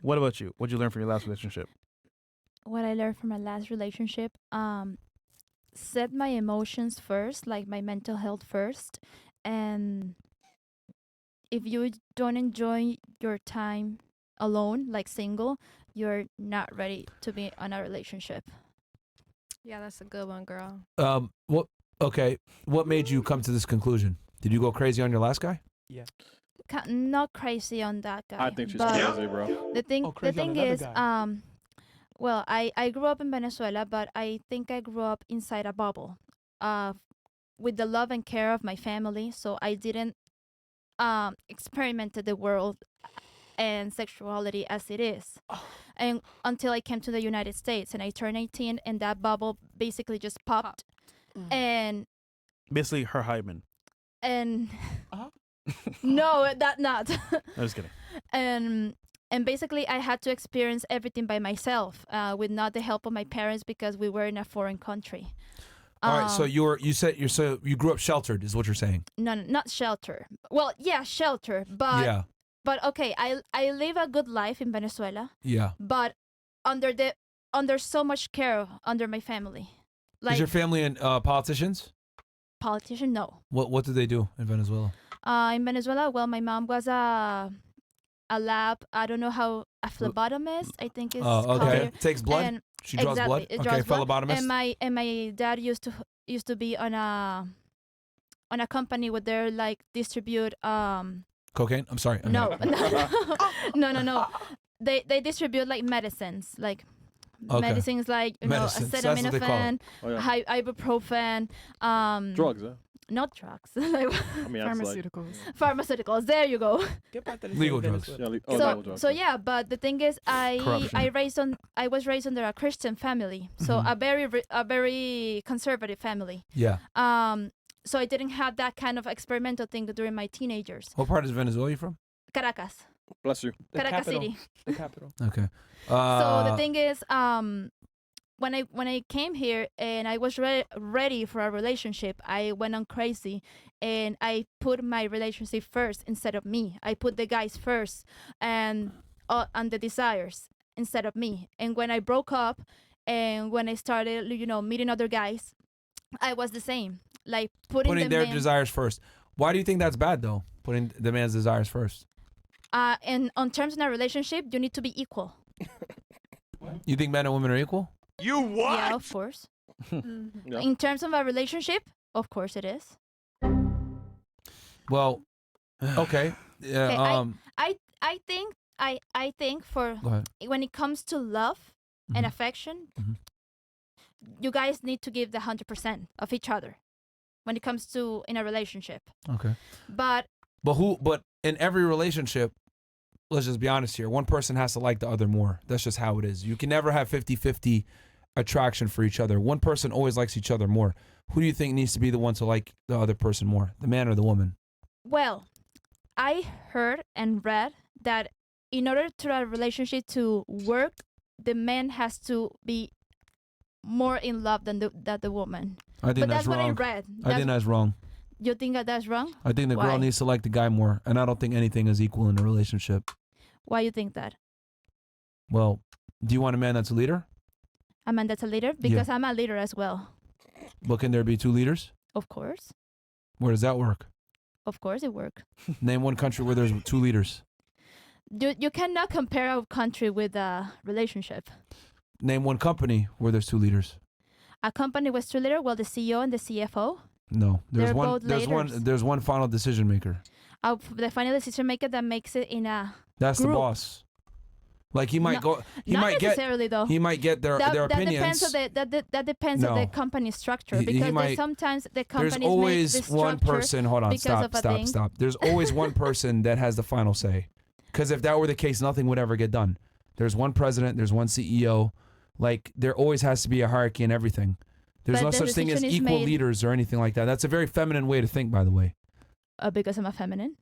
What about you? What'd you learn from your last relationship? What I learned from my last relationship, set my emotions first, like my mental health first. And if you don't enjoy your time alone, like single, you're not ready to be on a relationship. Yeah, that's a good one, girl. What? Okay. What made you come to this conclusion? Did you go crazy on your last guy? Not crazy on that guy. I think she's but crazy, bro. The thing, Oh, the crazy on thing another is, guy. well, I grew up in Venezuela, but I think I grew up inside a bubble, uh, with the love and care of my family. So I didn't experiment the world and sexuality as it is, and until I came to the United States and I turned 18, and that bubble basically just popped, and Basically, her hymen. and Uh-huh. no, that not. I'm just kidding. And basically I had to experience everything by myself, with not the help of my parents, because we were in a foreign country. All right. So Um, you grew up sheltered, is what you're saying? no, not shelter. Well, yeah, shelter, but Yeah. but okay, I live a good life in Venezuela, Yeah. but under so much care under my family. Is your Like family in politicians? politician, no. What did they do in Venezuela? In Venezuela, well, my mom was a lab. I don't know how a phlebotomist, I think is Oh, called okay. here. Takes blood. And She draws exactly, blood. it Okay, draws blood. phlebotomist. And my dad used to be on a company where they like distribute Cocaine. I'm sorry. no no. They distribute like medicines, like Okay. medicines like Medicines, that's what they call it. acetaminophen, Oh, yeah. ibuprofen, Drugs, huh? not drugs, like I mean, that's like, Pharmaceuticals. pharmaceuticals. There you go. Legal drugs. yeah, so legal drugs. so yeah, but the thing is, Corruption. I was raised under a Christian family, so Mhm. a very conservative family. Yeah. So I didn't have that kind of experimental thing during my teenagers. What part of Venezuela are you from? Caracas, Bless you. Caracas City. The capital. Okay. So the thing is, when I came here and I was ready for a relationship, I went on crazy, and I put my relationship first instead of me. I put the guys first, and the desires instead of me. And when I broke up, and when I started, meeting other guys, I was the same, like putting their men, desires first. Why do you think that's bad though? Putting the man's desires first. and on terms in a relationship, you need to be equal. You think men and women are equal? Yeah, of course. Yeah. In terms of a relationship, of course it is. Well, okay. Yeah. Okay, I think for Go ahead. when it comes to love and Mhm. affection, Mhm. you guys need to give the 100% of each other when it comes to in a relationship. Okay. But But in every relationship, let's just be honest here, one person has to like the other more. That's just how it is. You can never have 50-50 attraction for each other. One person always likes each other more. Who do you think needs to be the one to like the other person more? The man or the woman? well, I heard and read that in order to a relationship to work, the man has to be more in love than the woman. I think But that's that's what I wrong. read. I think that's wrong. You think that's wrong? I think the girl Why? needs to like the guy more, and I don't think anything is equal in a relationship. Why you think that? Well, do you want a man that's a leader? A man that's a leader? Because I'm a leader as well. Well, can there be two leaders? Of course. Where does that work? Of course it works. Name one country where there's two leaders. You cannot compare a country with a relationship. Name one company where there's two leaders. A company with two leaders, well, the CEO and the CFO. No, there's They're one. both leaders. There's one final decision maker. The final decision maker that makes it in a That's the group. boss. Like he might No, go. He not might get. necessarily though. He might get their that opinions. depends on that depends on No. the company structure, He because might- sometimes the There's companies make always the one structure person. Hold on. because Stop. of a Stop. thing. Stop. There's always one person that has the final say. Because if that were the case, nothing would ever get done. There's one president. There's one CEO. Like there always has to be a hierarchy in everything. There's But no the such thing as decision is equal made- leaders or anything like that. That's a very feminine way to think, by the way. Because I'm a feminine.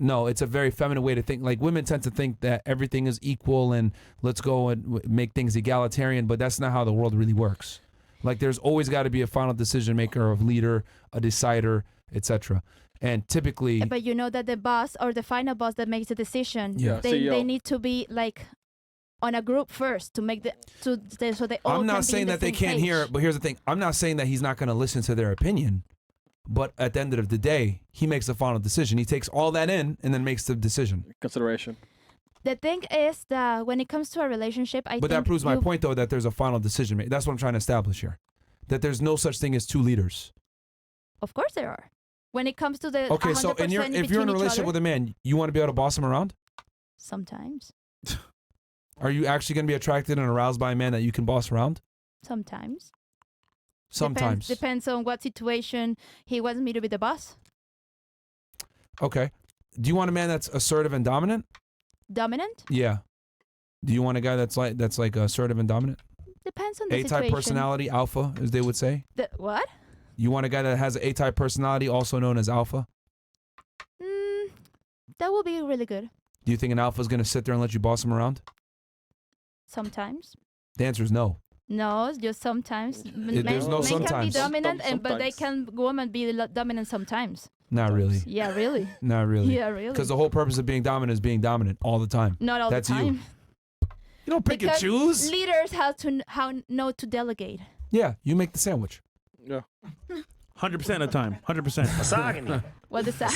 No, it's a very feminine way to think. Like women tend to think that everything is equal and let's go and make things egalitarian, but that's not how the world really works. Like there's always got to be a final decision maker, of leader, a decider, etc. And typically, But you know that the boss or the final boss that makes the decision, Yeah. they CEO. need to be like on a group first to make so they all I'm can not be in saying the that they same can't hear page. it, but here's the thing. I'm not saying that he's not going to listen to their opinion. But at the end of the day, he makes the final decision. He takes all that in and then makes the decision. Consideration. The thing is that when it comes to a relationship, I But think that proves my you- point, though, that there's a final decision made. That's what I'm trying to establish here. That there's no such thing as two leaders. Of course there are. When it comes to the Okay, so 100% if you're in a between each relationship other, with a man, you want to be able to boss him around? sometimes, Are you actually going to be attracted and aroused by a man that you can boss around? sometimes. Sometimes. Depends on what situation he wants me to be the boss. Okay. Do you want a man that's assertive and dominant? Dominant? Yeah. Do you want a guy that's like assertive and dominant? Depends on the A-type situation. personality, alpha, as they would say. What? You want a guy that has an A-type personality, also known as alpha? That will be really good. Do you think an alpha is going to sit there and let you boss him around? Sometimes. The answer is no. No, it's just sometimes. There's no men can be sometimes. dominant, but they Sometimes. can women be dominant sometimes. Not really. Yeah, really. Not really. Yeah, really. Because the whole purpose of being dominant is being dominant all the time. Not all That's the you. time. You don't pick Because and choose. Leaders have to how know to delegate. Yeah, you make the sandwich. Yeah. 100% of the time. 100%. What is that?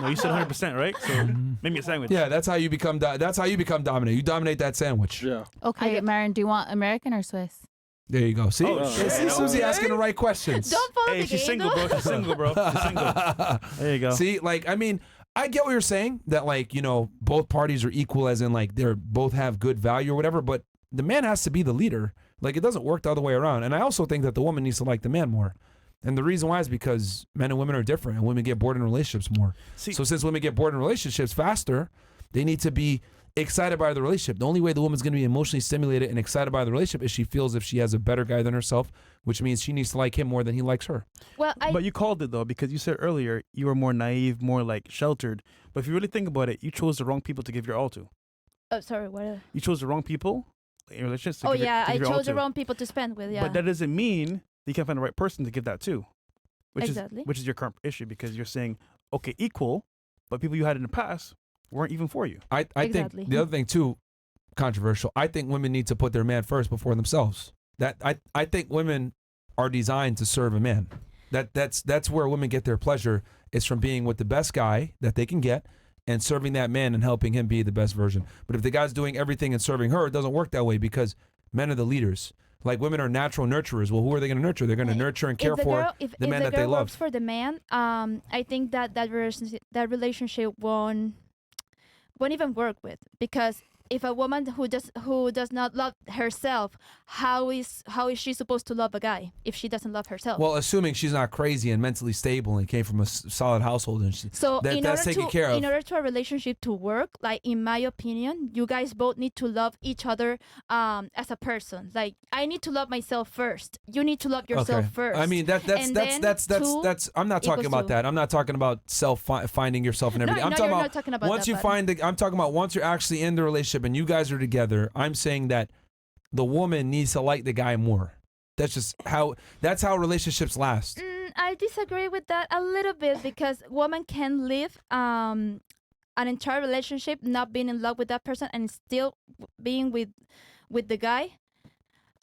No, you said 100%, right? So make me a sandwich. Yeah, that's how you become. That's how you become dominant. You dominate that sandwich. Yeah. Okay, Marin, do you want American or Swiss? There you go. See, Oh, see, shit. Susie asking the right questions. Don't follow Hey, the she's game, single, though. bro. She's single, bro. She's single. There you go. See, like, I mean, I get what you're saying that, like, you know, both parties are equal, as in, like, they're both have good value or whatever. But the man has to be the leader. Like, it doesn't work the other way around. And I also think that the woman needs to like the man more. And the reason why is because men and women are different, and women get bored in relationships more. See, So since women get bored in relationships faster, they need to be excited by the relationship. The only way the woman's going to be emotionally stimulated and excited by the relationship is she feels if she has a better guy than herself, which means she needs to like him more than he likes her. Well, but you called it, though, because you said earlier you were more naive, more like sheltered. But if you really think about it, you chose the wrong people to give your all to. sorry, what? You chose the wrong people in relationships to Oh give your- yeah, to I give your all chose the to. wrong people to spend with. Yeah. But that doesn't mean you can't find the right person to give that to. Exactly. Which is your current issue, because you're saying, okay, equal, but people you had in the past weren't even for you. I Exactly. think the other thing too, controversial. I think women need to put their man first before themselves. That I think women are designed to serve a man. That's where women get their pleasure, is from being with the best guy that they can get and serving that man and helping him be the best version. But if the guy's doing everything and serving her, it doesn't work that way, because men are the leaders. Like, women are natural nurturers. Well, who are they going to nurture? They're going to nurture and care if the for girl, if, the if man the that girl they works love. for the man, I think that relationship won't even work with, because if a woman who does not love herself, how is she supposed to love a guy if she doesn't love herself? Well, assuming she's not crazy and mentally stable and came from a solid household, and so that's taken care of. in order to a relationship to work, like, in my opinion, you guys both need to love each other as a person. Like, I need to love myself first. You need to love yourself first. I mean, that's And then two I'm not talking equals about two. that. I'm not talking about finding yourself and everything. I'm no, talking you're about not talking about once that, you but- find I'm talking about once you're actually in the relationship and you guys are together. I'm saying that the woman needs to like the guy more. That's how relationships last. I disagree with that a little bit, because women can live an entire relationship not being in love with that person and still being with the guy.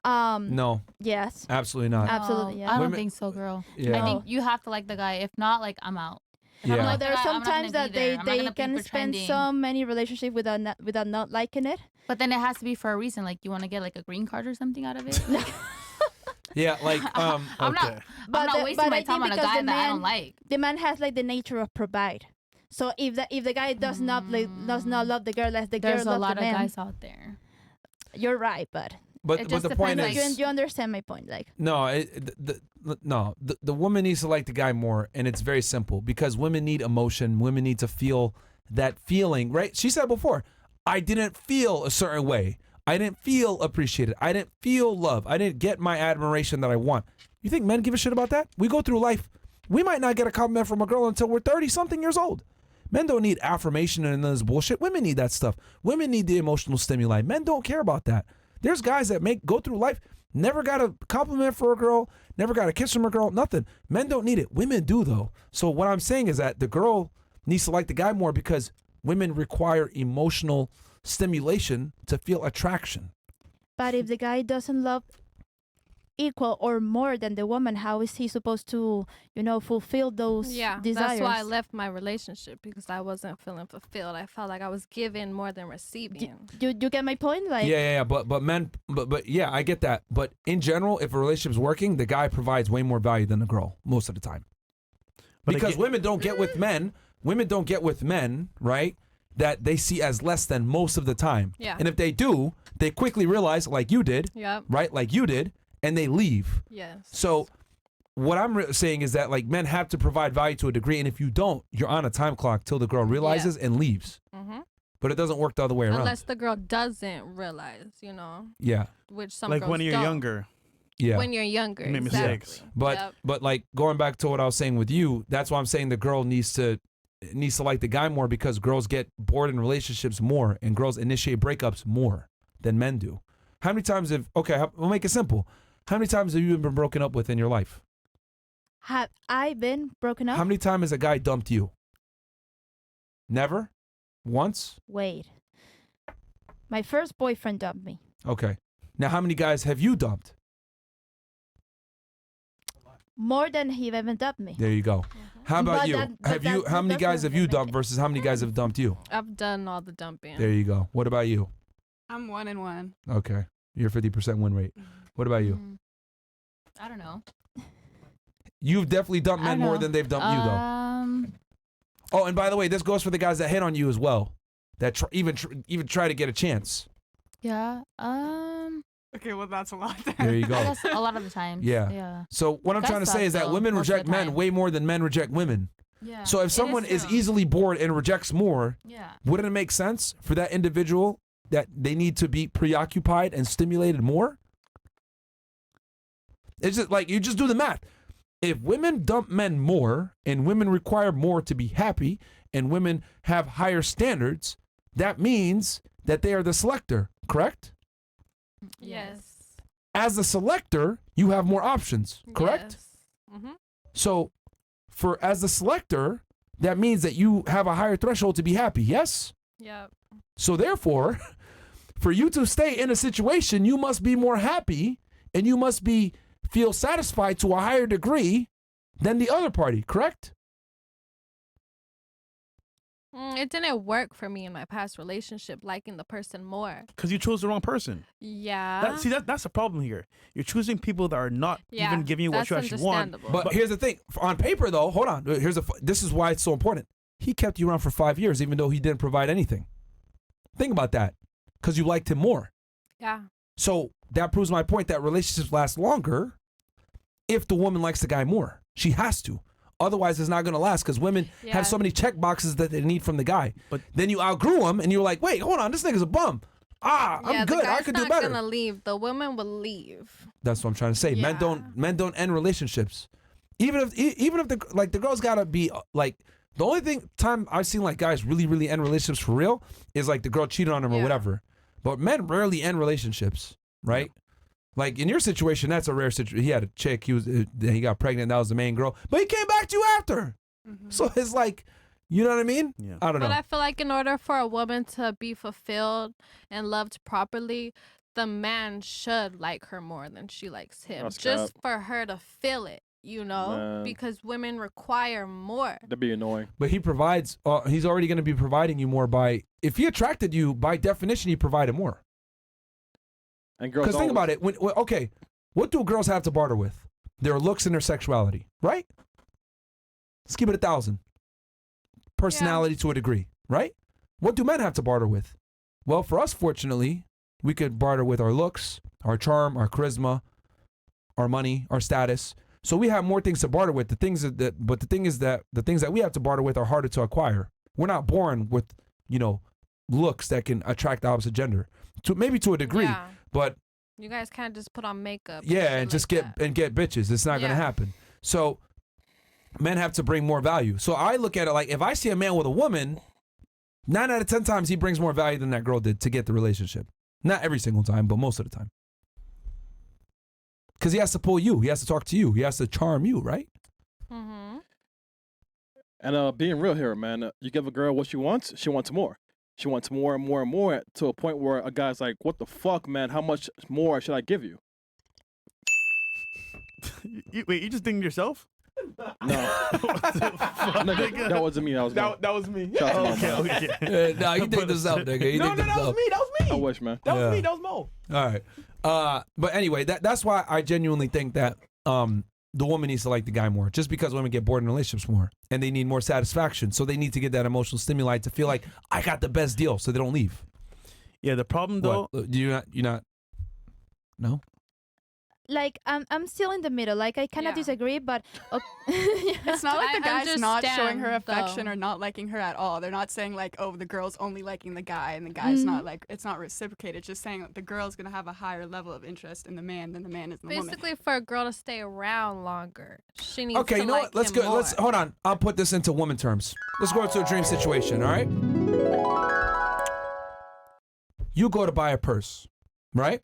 No, Yes. absolutely not. Absolutely, yeah. I don't Women- think so, girl. Yeah. I think you have to like the guy. If not, like, I'm out. If Yeah. I'm No, not there are the guy, I'm not sometimes gonna that be there. they I'm not gonna be can spend pretending. so many relationships without not liking it. But then it has to be for a reason. Like, you want to get like a green card or something out of it. Like, Yeah, like I'm Okay. not. I'm not wasting my time on a guy that I don't like. The man has like the nature of provide. So if the guy does not love the girl as the girl There's a loves lot the of man, guys out there. you're right, but It just the point depends, is like- you understand my point, like. No, the woman needs to like the guy more, and it's very simple, because women need emotion. Women need to feel that feeling, right? She said before, I didn't feel a certain way. I didn't feel appreciated. I didn't feel love. I didn't get my admiration that I want. You think men give a shit about that? We go through life. We might not get a compliment from a girl until we're 30-something years old. Men don't need affirmation and this bullshit. Women need that stuff. Women need the emotional stimuli. Men don't care about that. There's guys that go through life, never got a compliment for a girl, never got a kiss from a girl, nothing. Men don't need it. Women do, though. So what I'm saying is that the girl needs to like the guy more because women require emotional stimulation to feel attraction. But if the guy doesn't love equal or more than the woman, how is he supposed to, fulfill those desires? That's why I left my relationship, because I wasn't feeling fulfilled. I felt like I was giving more than receiving. You get my point? Like, Yeah. But men, but yeah, I get that. But in general, if a relationship's working, the guy provides way more value than the girl most of the time. But Because again- women don't get with men, right? That they see as less than most of the time. Yeah. And if they do, they quickly realize, like you did, Yep. right? Like you did, and they leave. Yes. So what I'm saying is that like men have to provide value to a degree, and if you don't, you're on a time clock till the girl realizes and leaves. Mm-hmm. But it doesn't work the other way around. Unless the girl doesn't realize, Yeah. which some like girls when you're don't. younger. Yeah. When you're younger, You make exactly. mistakes. But Yep. but like going back to what I was saying with you, that's why I'm saying the girl needs to like the guy more, because girls get bored in relationships more and girls initiate breakups more than men do. How many times we'll make it simple. How many times have you been broken up with in your life? have I been broken up? How many times has a guy dumped you? Never? Once? Wait. My first boyfriend dumped me. Okay. Now how many guys have you dumped? More than he ever dumped me. There you go. How about But you? that How many doesn't guys have you make dumped it. versus how many guys have dumped you? I've done all the dumping. There you go. What about you? I'm 1-1. Okay. You're 50% win rate. What about you? I don't know. You've definitely dumped I men don't more know. than they've dumped you, though. Oh, and by the way, this goes for the guys that hit on you as well, that even try to get a chance. Yeah. Okay, well, that's a lot. There you I go. guess a lot of the times. Yeah. Yeah. So what I'm That trying to say sucks, is that though, women most of the reject men time. way more than men reject women. Yeah. So if someone is true. easily bored and rejects more, Yeah. wouldn't it make sense for that individual that they need to be preoccupied and stimulated more? It's just like, you just do the math. If women dump men more and women require more to be happy and women have higher standards, that means that they are the selector, correct? Yes. As the selector, you have more options, correct? Yes. Mm-hmm. So as the selector, that means that you have a higher threshold to be happy, yes? Yep. So therefore, for you to stay in a situation, you must be more happy and you must feel satisfied to a higher degree than the other party, correct? It didn't work for me in my past relationship, liking the person more. Because you chose the wrong person. Yeah. That's the problem here. You're choosing people that are not Yeah, even giving you what that's you actually want. understandable. But here's the thing. On paper, though, hold on. This is why it's so important. He kept you around for 5 years, even though he didn't provide anything. Think about that. Because you liked him more. Yeah. So that proves my point that relationships last longer if the woman likes the guy more. She has to. Otherwise, it's not going to last, because women Yeah. have so many check boxes that they need from the guy. But then you outgrew him, and you're like, wait, hold on, this nigga's a bum. I'm The good. I guy's could do not better. gonna leave. The women will leave. That's what I'm trying to say. Men don't end relationships. Even if the girl's gotta be like, the only time I've seen like guys really end relationships for real is like the girl cheated on him or Yeah. whatever. But men rarely end relationships, right? Like in your situation, that's a rare situation. He had a chick. He got pregnant. That was the main girl. But he came back to you after. So it's like, you know what I mean? Yeah. I don't know. But I feel like in order for a woman to be fulfilled and loved properly, the man should like her more than she likes him. That's Just cap. for her to feel it, Man. because women require more. That'd be annoying. But he provides. He's already going to be providing you more by. If he attracted you, by definition, he provided more. And girls Because think always- about it. Okay, what do girls have to barter with? Their looks and their sexuality, right? Let's keep it 1,000. Personality to a degree, right? What do men have to barter with? Well, for us, fortunately, we could barter with our looks, our charm, our charisma, our money, our status. So we have more things to barter with. But the thing is that the things that we have to barter with are harder to acquire. We're not born with, looks that can attract the opposite gender. Maybe to a degree, Yeah. but You guys can't just put on makeup. yeah, shit and just like that. get bitches. It's not gonna Yeah. happen. So men have to bring more value. So I look at it like, if I see a man with a woman, 9 out of 10 times he brings more value than that girl did to get the relationship. Not every single time, but most of the time. Because he has to pull you. He has to talk to you. He has to charm you, right? Mm-hmm. And being real here, man, you give a girl what she wants more. She wants more and more and more to a point where a guy's like, what the fuck, man? How much more should I give you? Wait, you just dinged yourself? No. Nigga, that wasn't me. That was me. That was me. Shout out to my Okay, mom. okay. Nah, you think this up, nigga. You No, think no, this that was up. me. That was me. I wish, man. That was Yeah. me. That was Mo. All right. But anyway, that's why I genuinely think that the woman needs to like the guy more. Just because women get bored in relationships more and they need more satisfaction. So they need to get that emotional stimuli to feel like I got the best deal so they don't leave. Yeah, the problem though. What? You're not No? Like I'm still in the middle. Like I kind of Yeah. disagree, but It's not like the I guy's not showing her understand, affection though. or not liking her at all. They're not saying like, oh, the girl's only liking the guy and the guy's not like, it's not reciprocated. It's just saying that the girl's gonna have a higher level of interest in the man than the man is in the woman. Basically, for a girl to stay around longer, she needs Okay, to you know like what? Let's him go. Let's more. hold on. I'll put this into woman terms. Let's go into a dream situation, all right? You go to buy a purse, right?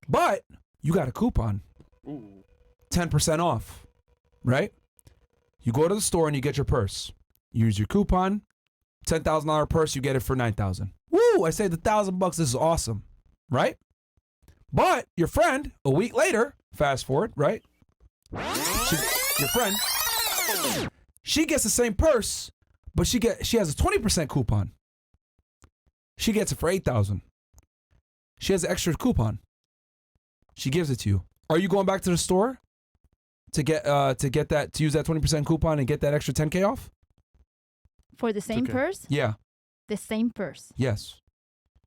But you got a coupon. Ooh. 10% off, right? You go to the store and you get your purse. You use your coupon, $10,000 purse, you get it for $9,000. Woo! I saved $1,000. This is awesome, right? But your friend, a week later, fast forward, right? Your friend, she gets the same purse, but she has a 20% coupon. She gets it for $8,000. She has an extra coupon. She gives it to you. Are you going back to the store to use that 20% coupon and get that extra 10K off? for the same okay. purse, Yeah. the same purse. Yes.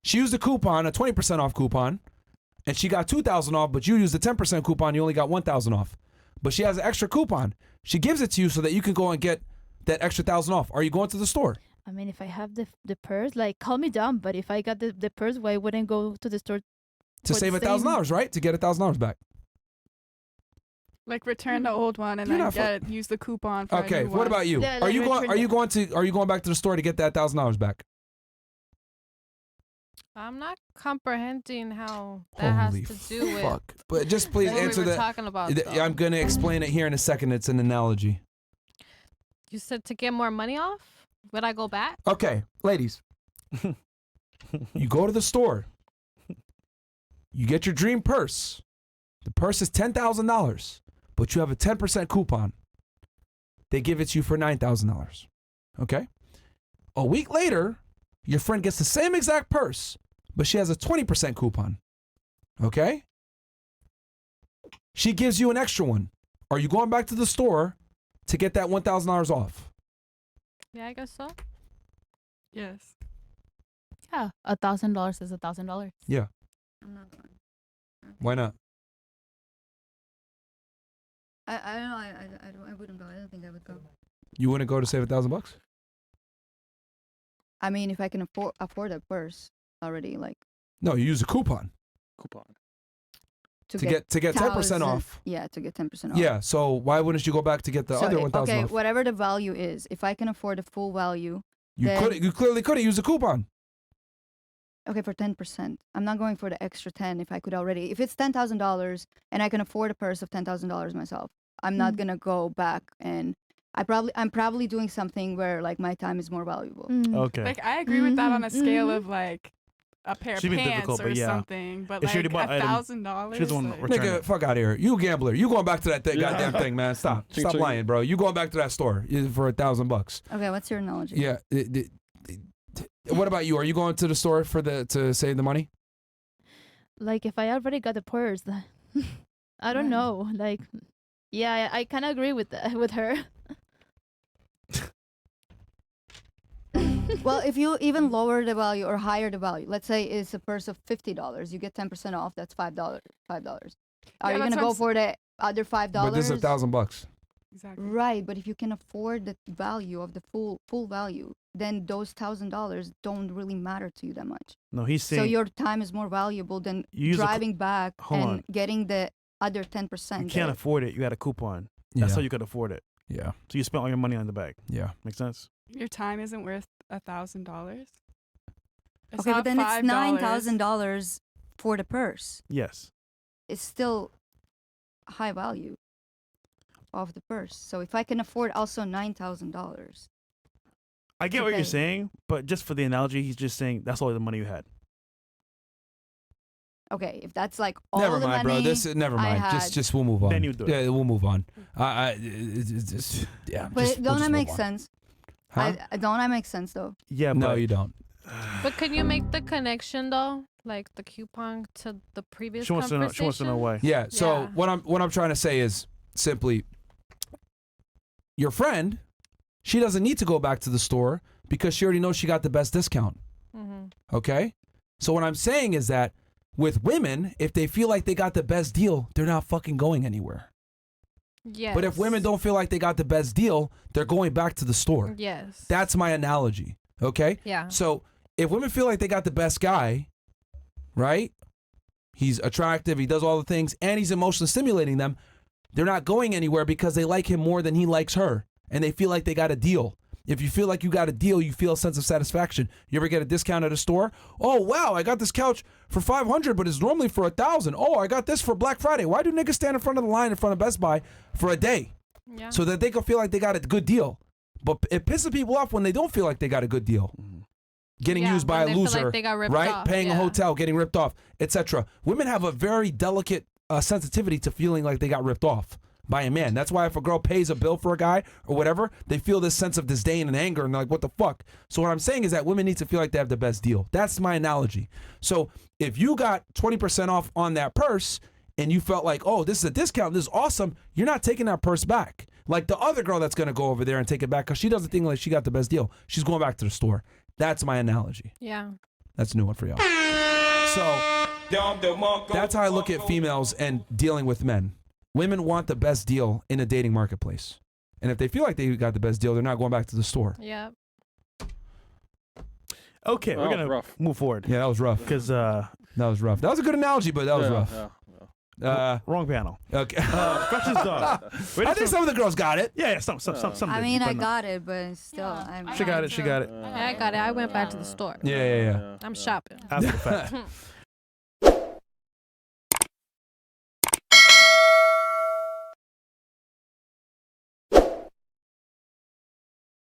She used a coupon, a 20% off coupon, and she got 2,000 off, but you used a 10% coupon, you only got 1,000 off. But she has an extra coupon. She gives it to you so that you can go and get that extra 1,000 off. Are you going to the store? I mean, if I have the purse, like call me dumb, but if I got the purse, why wouldn't go to the store? To For save the $1,000, right? To get $1,000 back. Like return the old one and You're then not use the coupon for a Okay, new what one. about you? Yeah, Are like you return going back to the store to get that $1,000 back? I'm not comprehending how that has Holy to do with fuck. But just please what answer we were that. talking about. I'm going to explain it here in a second. It's an analogy. You said to get more money off? Would I go back? Okay, ladies. You go to the store. You get your dream purse. The purse is $10,000, but you have a 10% coupon. They give it to you for $9,000. Okay? A week later, your friend gets the same exact purse, but she has a 20% coupon. Okay? She gives you an extra one. Are you going back to the store to get that $1,000 off? Yeah, I guess so. Yes. Yeah, $1,000 is $1,000. Yeah. I'm not going. Why not? I don't know. I wouldn't go. I don't think I would go. You wouldn't go to save $1,000? I mean, if I can afford a purse already, like No, you use a coupon Coupon. to get 10% 1,000 off. Yeah, to get 10% off. Yeah, so why wouldn't you go back to get the So other it- 1,000 okay, off? whatever the value is, if I can afford the full value, You then- you clearly could have used a coupon. okay, for 10%. I'm not going for the extra 10 if I could already. If it's $10,000 and I can afford a purse of $10,000 myself, I'm not Mm. gonna go back and I'm probably doing something where like my time is more valuable. Mm. Okay. Like I agree with that on a Mhm, scale mhm. of like a pair of She'd be pants difficult, or but yeah. something. But If she like already bought item, $1,000. she doesn't want to return Nigga, it. fuck out of here. You a gambler. You going back to that Yeah. goddamn thing, man. Stop. Ching, Stop ching. lying, bro. You going back to that store for $1,000. Okay, what's your analogy? Yeah. What about you? Are you going to the store to save the money? Like if I already got the purse, I don't Right. know. Like, yeah, I kind of agree with with her. Well, if you even lower the value or higher the value, let's say it's a purse of $50, you get 10% off. That's $5. Are Yeah, you that's gonna what go I'm for the other $5? But this is $1,000. Exactly. Right, but if you can afford the value of the full value, then those $1,000 don't really matter to you that much. No, he's saying So your time is more valuable than you use a cou- driving back Hold and on. getting the other 10%. you can't there. afford it. You got a coupon. That's Yeah. how you could afford it. Yeah. So you spent all your money on the bag. Yeah. Make sense? Your time isn't worth $1,000. Okay, but then it's $9,000 for the purse. Yes. It's still high value of the purse. So if I can afford also $9,000. I get what you're Okay. saying, but just for the analogy, he's just saying that's all the money you had. Okay, if that's like all Never the mind, money, bro. This never I mind. had- Just we'll move on. Then you do it. Yeah, we'll move on. Yeah. but just- we'll don't just that make move on. sense? Huh? Don't that make sense though? Yeah, No, but you don't. But can you make the connection though, like the coupon to the previous she wants to know. She wants to know why. Yeah. So Yeah. what I'm trying to say is simply, your friend, she doesn't need to go back to the store because she already knows she got the best discount. Mm-hmm. Okay. So what I'm saying is that with women, if they feel like they got the best deal, they're not fucking going anywhere. Yes. But if women don't feel like they got the best deal, they're going back to the store. Yes. That's my analogy. Okay. Yeah. So if women feel like they got the best guy, right? He's attractive, he does all the things, and he's emotionally stimulating them, they're not going anywhere because they like him more than he likes her. And they feel like they got a deal. If you feel like you got a deal, you feel a sense of satisfaction. You ever get a discount at a store? Oh, wow, I got this couch for $500, but it's normally for $1,000. Oh, I got this for Black Friday. Why do niggas stand in front of the line in front of Best Buy for a day? Yeah. So that they can feel like they got a good deal. But it pisses people off when they don't feel like they got a good deal. Getting Yeah, used by when a they feel loser, like they got ripped right? off, Paying a yeah. hotel, getting ripped off, etc. Women have a very delicate sensitivity to feeling like they got ripped off by a man. That's why if a girl pays a bill for a guy or whatever, they feel this sense of disdain and anger and they're like, what the fuck? So what I'm saying is that women need to feel like they have the best deal. That's my analogy. So if you got 20% off on that purse and you felt like, oh, this is a discount, this is awesome, you're not taking that purse back. Like the other girl that's going to go over there and take it back because she doesn't think like she got the best deal. She's going back to the store. That's my analogy. Yeah. That's a new one for y'all. So that's how I look at females and dealing with men. Women want the best deal in a dating marketplace. And if they feel like they got the best deal, they're not going back to the store. Yeah. Okay, we're That was gonna rough. move forward Yeah, that was rough. because That was rough. That was a good analogy, but that was Yeah, rough. yeah. wrong panel. Okay. Precious dog. I think some of the girls got it. Yeah, some. I did, mean, but I no. got it, but still, Yeah. I'm. She got it. She got it. Yeah, I got it. I went back to the store. Yeah. I'm shopping. After the fact.